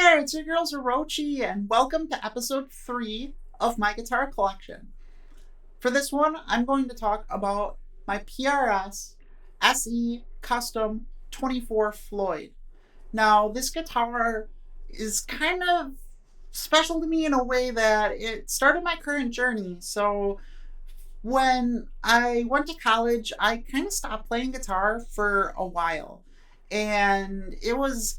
there, it's your girl Zerochi, and welcome to episode 3 of my guitar collection. For this one, I'm going to talk about my PRS SE Custom 24 Floyd. Now, this guitar is kind of special to me in a way that it started my current journey. So, when I went to college, I kind of stopped playing guitar for a while. And it was,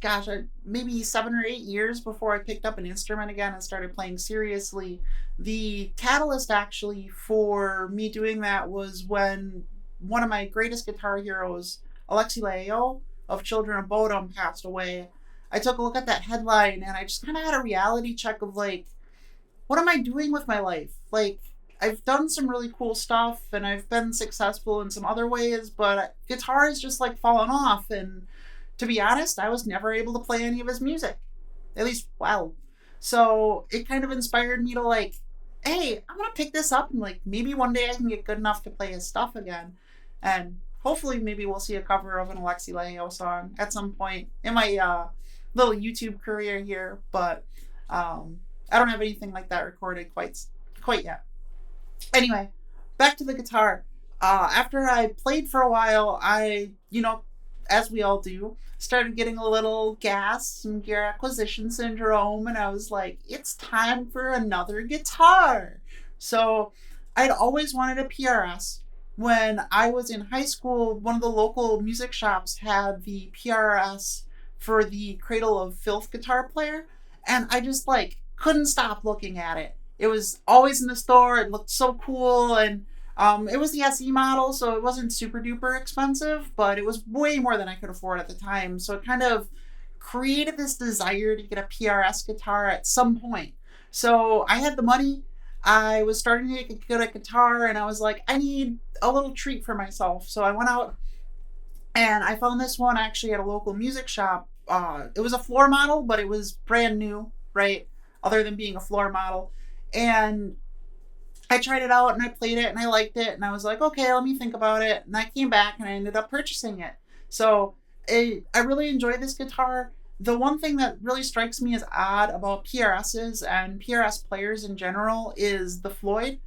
maybe 7 or 8 years before I picked up an instrument again and started playing seriously. The catalyst actually for me doing that was when one of my greatest guitar heroes, Alexi Laeo of Children of Bodom, passed away. I took a look at that headline and I just kind of had a reality check of like, what am I doing with my life? Like, I've done some really cool stuff and I've been successful in some other ways, but guitar has just like fallen off. And to be honest, I was never able to play any of his music, at least well. So it kind of inspired me to like, hey, I'm going to pick this up and like maybe one day I can get good enough to play his stuff again. And hopefully maybe we'll see a cover of an Alexi Laeo song at some point in my little YouTube career here. But I don't have anything like that recorded quite yet. Anyway, back to the guitar. After I played for a while, I, as we all do, started getting a little gas, some gear acquisition syndrome, and I was like, it's time for another guitar. So I'd always wanted a PRS. When I was in high school, one of the local music shops had the PRS for the Cradle of Filth guitar player, and I just like couldn't stop looking at it. It was always in the store. It looked so cool. And it was the SE model, so it wasn't super duper expensive, but it was way more than I could afford at the time. So it kind of created this desire to get a PRS guitar at some point. So I had the money. I was starting to get good at guitar, and I was like, I need a little treat for myself. So I went out and I found this one actually at a local music shop. It was a floor model, but it was brand new, right? Other than being a floor model. And I tried it out and I played it and I liked it and I was like, okay, let me think about it. And I came back and I ended up purchasing it. So I really enjoy this guitar. The one thing that really strikes me as odd about PRSs and PRS players in general is the Floyd.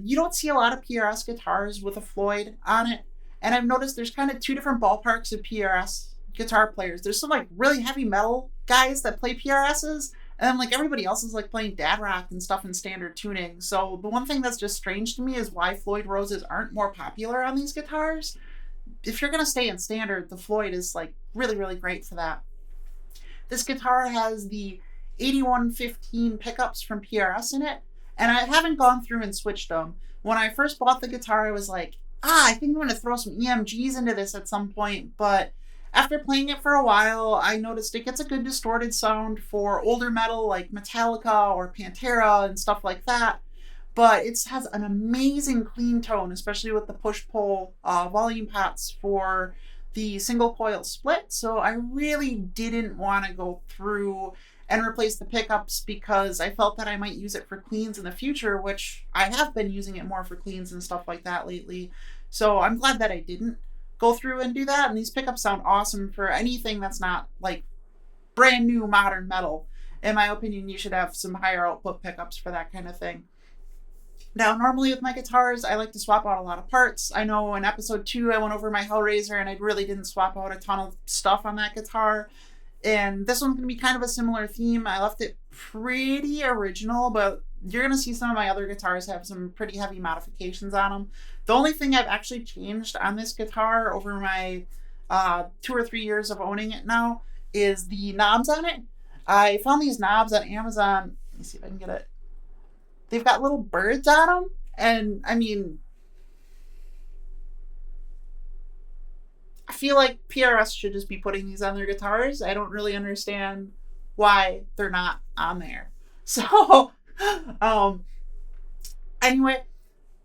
You don't see a lot of PRS guitars with a Floyd on it. And I've noticed there's kind of two different ballparks of PRS guitar players. There's some like really heavy metal guys that play PRSs. And then, like, everybody else is, like, playing dad rock and stuff in standard tuning. So the one thing that's just strange to me is why Floyd Roses aren't more popular on these guitars. If you're going to stay in standard, the Floyd is, like, really, really great for that. This guitar has the 8115 pickups from PRS in it. And I haven't gone through and switched them. When I first bought the guitar, I was like, I think I'm going to throw some EMGs into this at some point. But after playing it for a while, I noticed it gets a good distorted sound for older metal like Metallica or Pantera and stuff like that. But it has an amazing clean tone, especially with the push-pull volume pots for the single coil split. So I really didn't want to go through and replace the pickups because I felt that I might use it for cleans in the future, which I have been using it more for cleans and stuff like that lately. So I'm glad that I didn't go through and do that. And these pickups sound awesome for anything that's not like brand new modern metal. In my opinion, you should have some higher output pickups for that kind of thing. Now, normally with my guitars, I like to swap out a lot of parts. I know in episode 2, I went over my Hellraiser and I really didn't swap out a ton of stuff on that guitar. And this one's going to be kind of a similar theme. I left it pretty original, but you're going to see some of my other guitars have some pretty heavy modifications on them. The only thing I've actually changed on this guitar over my 2 or 3 years of owning it now is the knobs on it. I found these knobs on Amazon. Let me see if I can get it. They've got little birds on them. And I mean, I feel like PRS should just be putting these on their guitars. I don't really understand why they're not on there. So, anyway,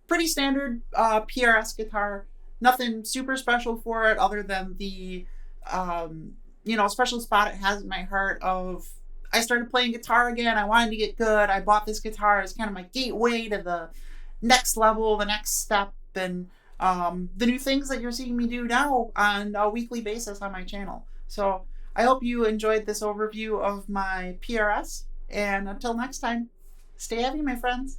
pretty standard PRS guitar. Nothing super special for it other than the, special spot it has in my heart of I started playing guitar again. I wanted to get good. I bought this guitar as kind of my gateway to the next level, the next step, and the new things that you're seeing me do now on a weekly basis on my channel. So I hope you enjoyed this overview of my PRS, and until next time, stay heavy, my friends.